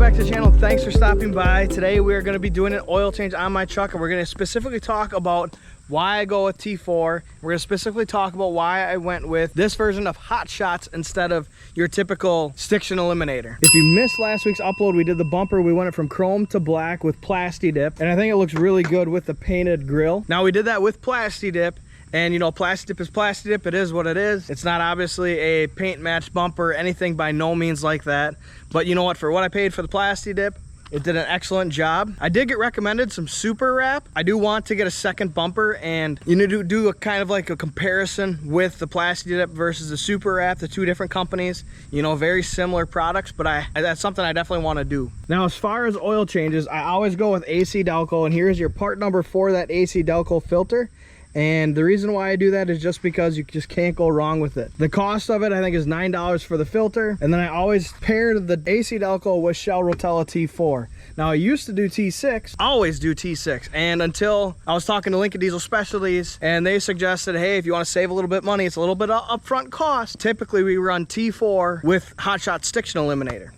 back to the channel. Thanks for stopping by. Today we are going to be doing an oil change on my truck, and we're going to specifically talk about why I go with T4. We're going to specifically talk about why I went with this version of Hot Shots instead of your typical Stiction Eliminator. If you missed last week's upload, we did the bumper. We went it from chrome to black with Plasti Dip, and I think it looks really good with the painted grill. Now we did that with Plasti Dip. And you know, Plasti Dip is Plasti Dip. It is what it is. It's not obviously a paint match bumper, anything by no means like that. But you know what? For what I paid for the Plasti Dip, it did an excellent job. I did get recommended some super wrap. I do want to get a second bumper and you know, do a kind of like a comparison with the Plasti Dip versus the super wrap, the two different companies. You know, very similar products, but that's something I definitely want to do. Now, as far as oil changes, I always go with AC Delco, and here's your part number for that AC Delco filter. And the reason why I do that is just because you just can't go wrong with it. The cost of it, I think, is $9 for the filter. And then I always paired the AC Delco with Shell Rotella T4. Now, I used to do T6, always do T6. And until I was talking to Lincoln Diesel Specialties, and they suggested, hey, if you want to save a little bit money, it's a little bit of upfront cost. Typically, we run T4 with Hot Shot Stiction Eliminator.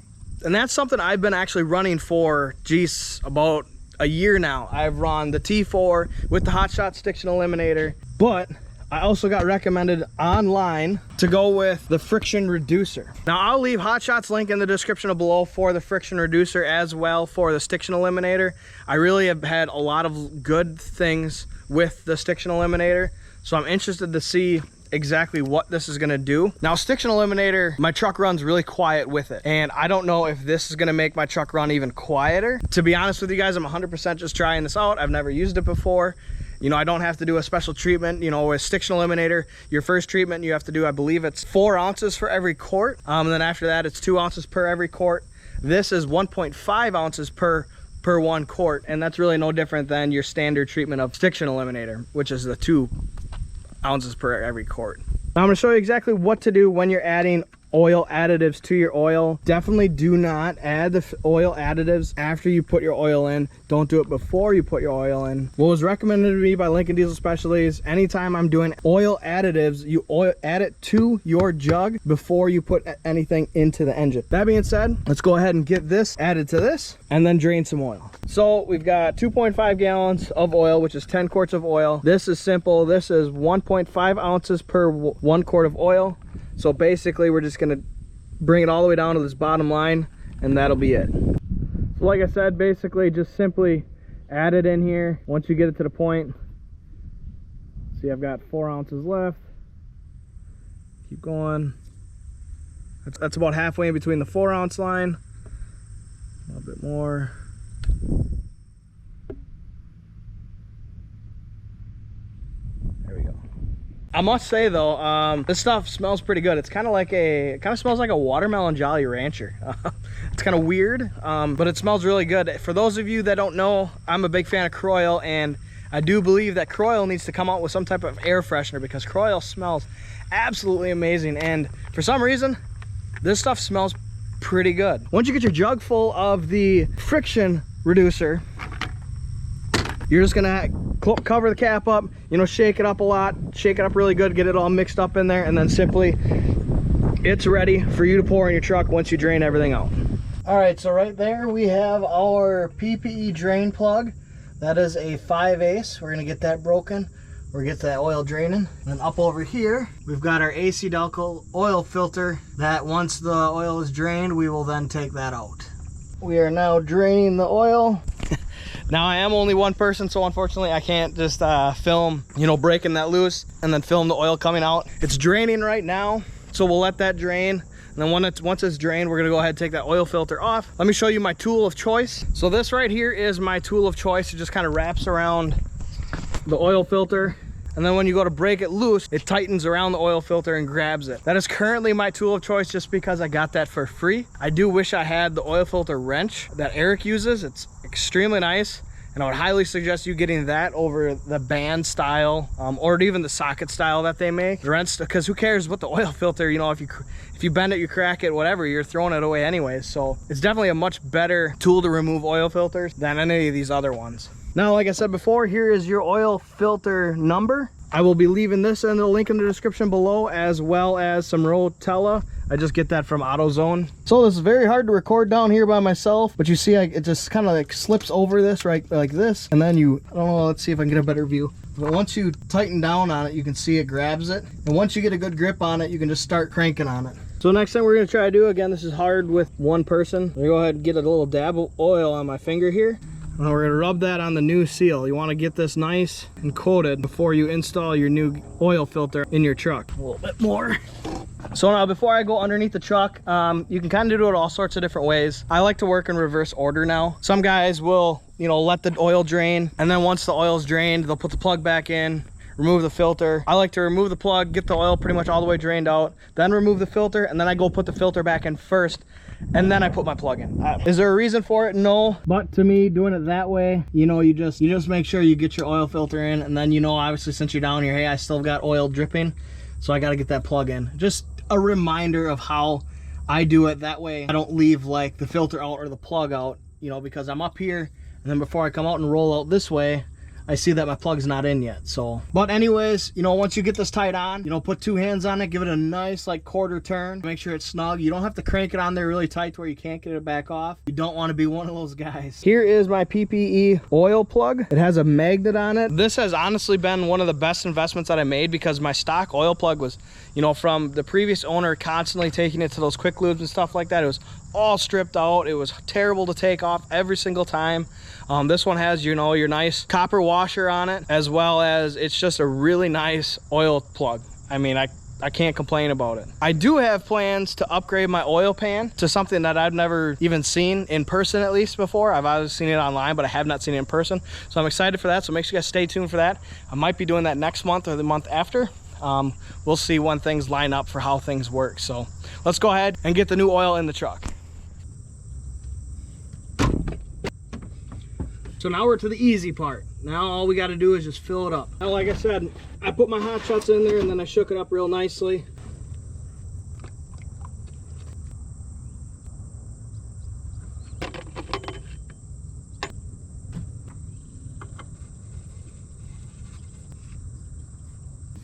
And that's something I've been actually running for, geez, about a year now. I've run the T4 with the Hot Shot Stiction Eliminator, but I also got recommended online to go with the friction reducer. Now, I'll leave Hot Shot's link in the description below for the friction reducer as well for the Stiction Eliminator. I really have had a lot of good things with the Stiction Eliminator, so I'm interested to see exactly what this is going to do. Now, Stiction Eliminator, my truck runs really quiet with it, and I don't know if this is going to make my truck run even quieter. To be honest with you guys, I'm 100% just trying this out. I've never used it before. You know, I don't have to do a special treatment. You know, with Stiction Eliminator, your first treatment you have to do, I believe it's 4 ounces for every quart, and then after that it's 2 ounces per every quart. This is 1.5 ounces per 1 quart, and that's really no different than your standard treatment of Stiction Eliminator, which is the 2 ounces per every quart. Now, I'm going to show you exactly what to do when you're adding oil additives to your oil. Definitely do not add the oil additives after you put your oil in. Don't do it before you put your oil in. What was recommended to me by Lincoln Diesel Specialties, anytime I'm doing oil additives, you add it to your jug before you put anything into the engine. That being said, let's go ahead and get this added to this and then drain some oil. So we've got 2.5 gallons of oil, which is 10 quarts of oil. This is simple. This is 1.5 ounces per 1 quart of oil. So basically, we're just gonna bring it all the way down to this bottom line, and that'll be it. So like I said, basically just simply add it in here once you get it to the point. See, I've got 4 ounces left. Keep going. That's about halfway in between the 4 ounce line. A little bit more. I must say though, this stuff smells pretty good. It's kind of like it kind of smells like a watermelon Jolly Rancher. It's kind of weird, but it smells really good. For those of you that don't know, I'm a big fan of Kroil, and I do believe that Kroil needs to come out with some type of air freshener because Kroil smells absolutely amazing. And for some reason, this stuff smells pretty good. Once you get your jug full of the friction reducer, you're just gonna cover the cap up, you know, shake it up a lot, shake it up really good, get it all mixed up in there, and then simply it's ready for you to pour in your truck once you drain everything out. All right, so right there we have our PPE drain plug. That is a 5/8. We're gonna get that broken. We're gonna get that oil draining. And then up over here, we've got our AC Delco oil filter that once the oil is drained, we will then take that out. We are now draining the oil. Now, I am only one person, so unfortunately I can't just film, you know, breaking that loose and then film the oil coming out. It's draining right now, so we'll let that drain. And then once it's drained, we're gonna go ahead and take that oil filter off. Let me show you my tool of choice. So this right here is my tool of choice. It just kind of wraps around the oil filter. And then when you go to break it loose, it tightens around the oil filter and grabs it. That is currently my tool of choice just because I got that for free. I do wish I had the oil filter wrench that Eric uses. It's extremely nice, and I would highly suggest you getting that over the band style or even the socket style that they make. The wrench, because who cares what the oil filter, you know, if you bend it, you crack it, whatever, you're throwing it away anyways. So it's definitely a much better tool to remove oil filters than any of these other ones. Now, like I said before, here is your oil filter number. I will be leaving this in the link in the description below, as well as some Rotella I just get that from AutoZone. So this is very hard to record down here by myself, but you see it just kind of like slips over this right like this, and then I don't know, let's see if I can get a better view. But once you tighten down on it, you can see it grabs it. And once you get a good grip on it, you can just start cranking on it. So next thing we're gonna try to do, again, this is hard with one person. I'm gonna go ahead and get a little dab of oil on my finger here. And we're gonna rub that on the new seal. You wanna get this nice and coated before you install your new oil filter in your truck. A little bit more. So now before I go underneath the truck, you can kind of do it all sorts of different ways. I like to work in reverse order now. Some guys will, you know, let the oil drain, and then once the oil's drained, they'll put the plug back in, remove the filter. I like to remove the plug, get the oil pretty much all the way drained out, then remove the filter, and then I go put the filter back in first, and then I put my plug in. Is there a reason for it? No, but to me, doing it that way, you know, you just make sure you get your oil filter in, and then, you know, obviously since you're down here, hey, I still got oil dripping, so I got to get that plug in. Just a reminder of how I do it. That way I don't leave like the filter out or the plug out, you know, because I'm up here, and then before I come out and roll out this way, I see that my plug's not in yet. So, but anyways, you know, once you get this tied on, you know, put two hands on it, give it a nice like quarter turn, make sure it's snug. You don't have to crank it on there really tight to where you can't get it back off. You don't want to be one of those guys. Here is my PPE oil plug. It has a magnet on it. This has honestly been one of the best investments that I made, because my stock oil plug was, you know, from the previous owner constantly taking it to those quick lubes and stuff like that. It was all stripped out. It was terrible to take off every single time. This one has, you know, your nice copper washer on it, as well as it's just a really nice oil plug. I mean, I can't complain about it. I do have plans to upgrade my oil pan to something that I've never even seen in person, at least before. I've always seen it online, but I have not seen it in person. So I'm excited for that. So make sure you guys stay tuned for that. I might be doing that next month or the month after. We'll see when things line up for how things work. So let's go ahead and get the new oil in the truck. So now we're to the easy part. Now all we got to do is just fill it up. Now, like I said, I put my hot shots in there and then I shook it up real nicely.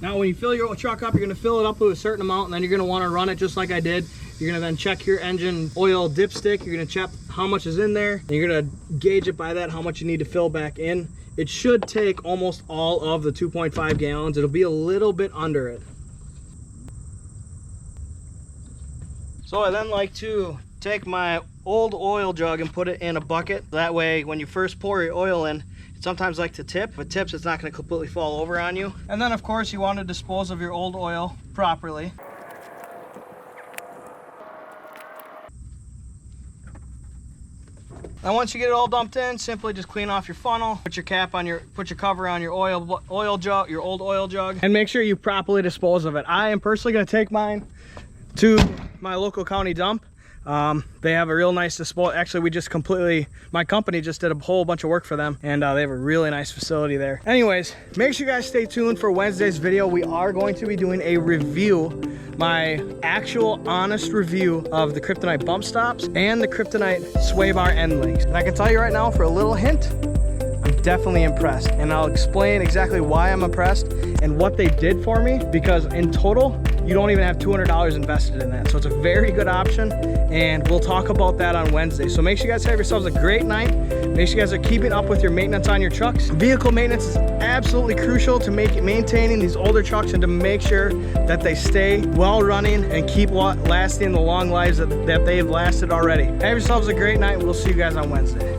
Now when you fill your truck up, you're going to fill it up to a certain amount, and then you're going to want to run it just like I did. You're going to then check your engine oil dipstick. You're going to check how much is in there, and you're going to gauge it by that, how much you need to fill back in. It should take almost all of the 2.5 gallons. It'll be a little bit under it. So I then like to take my old oil jug and put it in a bucket. That way when you first pour your oil in, it sometimes like to tip. If it tips, it's not going to completely fall over on you. And then of course you want to dispose of your old oil properly. And once you get it all dumped in, simply just clean off your funnel, put your cover on your oil jug, your old oil jug, and make sure you properly dispose of it. I am personally going to take mine to my local county dump. They have a real nice disposal. Actually, my company just did a whole bunch of work for them, and they have a really nice facility there. Anyways, make sure you guys stay tuned for Wednesday's video. We are going to be doing a review, my actual honest review of the Kryptonite bump stops and the Kryptonite sway bar end links. And I can tell you right now, for a little hint, I'm definitely impressed, and I'll explain exactly why I'm impressed and what they did for me, because in total you don't even have $200 invested in that. So it's a very good option, and we'll talk about that on Wednesday. So make sure you guys have yourselves a great night. Make sure you guys are keeping up with your maintenance on your trucks. Vehicle maintenance is absolutely crucial to maintaining these older trucks and to make sure that they stay well running and keep lasting the long lives that they've lasted already. Have yourselves a great night, and we'll see you guys on Wednesday.